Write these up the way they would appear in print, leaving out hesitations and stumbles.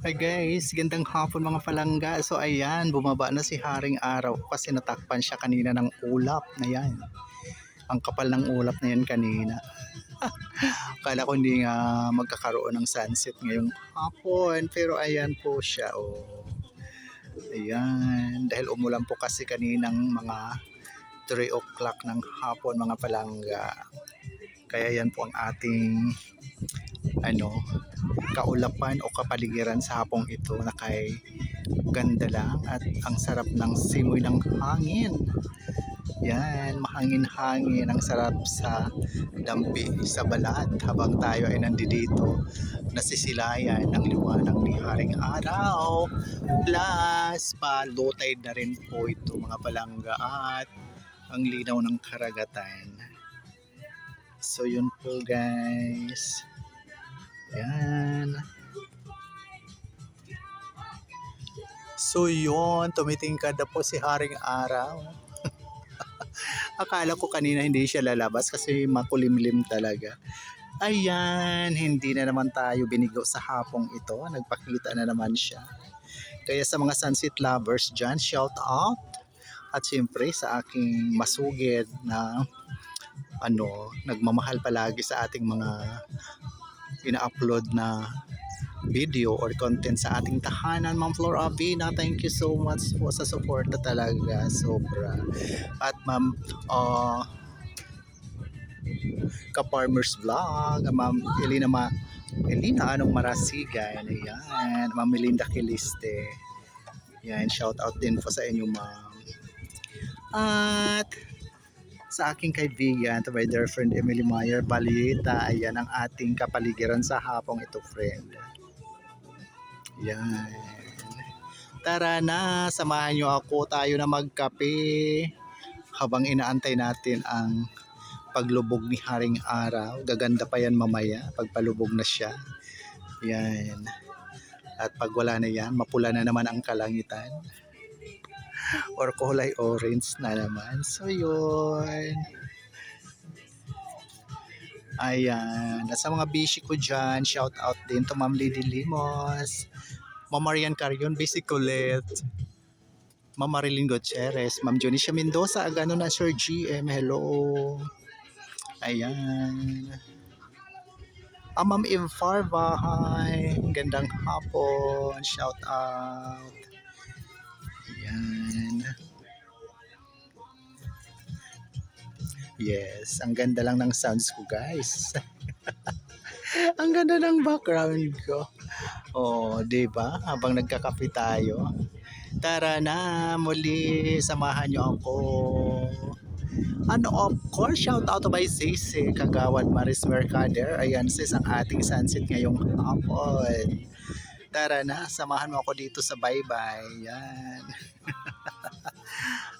Hi guys, gandang hapon mga palangga. So ayan, bumaba na si Haring Araw kasi natakpan siya kanina ng ulap na yan. Ang kapal ng ulap na yan kanina. Akala ko hindi nga magkakaroon ng sunset ngayong hapon. Pero ayan po siya. Oh. Ayan, dahil umulan po kasi kaninang mga 3 o'clock ng hapon mga palangga. Kaya yan po ang ating kaulapan o kapaligiran sa hapong ito na kay ganda lang at ang sarap ng simoy ng hangin. Yan, mahangin-hangin, ang sarap sa dampi, sa balat habang tayo ay nandito nasisilayan ng liwanag ni Haring Araw. Plus, palutay na rin po ito mga palangga at ang linaw ng karagatan. So yun po guys. Yan. So yun, tumitingkad na po si Haring Araw. Akala ko kanina hindi siya lalabas kasi makulimlim talaga. Ayan, hindi na naman tayo binigo sa hapong ito. Nagpakita na naman siya. Kaya sa mga sunset lovers dyan, shout out. At siyempre sa aking masugid na nagmamahal palagi sa ating mga ina-upload na video or content sa ating tahanan, Ma'am Flor Avina. Thank you so much po sa suporta talaga, sobra. At Ma'am Ka-Farmers Vlog, Ma'am Elina Anong Marasigan, ayan, Ma'am Melinda Kiliste, yan, shout out din po sa inyo ma'am. At sa aking kaibigan, to my dear friend Emily Meyer Balita, ayan ang ating kapaligiran sa hapong ito, friend. Yan. Tara na, samahan nyo ako, tayo na magkape habang inaantay natin ang paglubog ni Haring Araw. Gaganda pa yan mamaya pag palubog na siya. Yan. At pag wala na yan, mapula na naman ang kalangitan. Or kulay orange na naman. So yun. Ayan. At sa mga bishi ko dyan, shout out din to Ma'am Lady Limos, Ma'am Marian Carion, Bisicolet, Ma'am Marilyn Gutierrez, Ma'am Jonisha Mendoza, gano'n na Sir GM, hello. Ayan. Ma'am Infarva, hi. Gandang hapon, shout out. Ayan. Yes, ang ganda lang ng sounds ko guys. Ang ganda ng background ko. Oh, 'di ba? Habang nagkakape tayo. Tara na, muli samahan niyo ako. Of course, shout out to my Sisi, Kagawad Maris Mercader. Ayan sis, ang ating sunset ngayong hapon. Tara na, samahan mo ako dito sa bye-bye. Yan.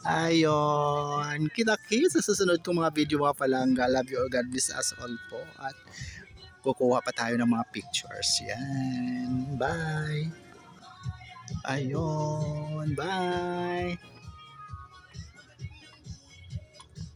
Ayon. Kita-kits sa susunod kong mga video mga palangga. Love you all. God bless us all po. At kukuha pa tayo ng mga pictures. Yan. Bye. Ayon. Bye.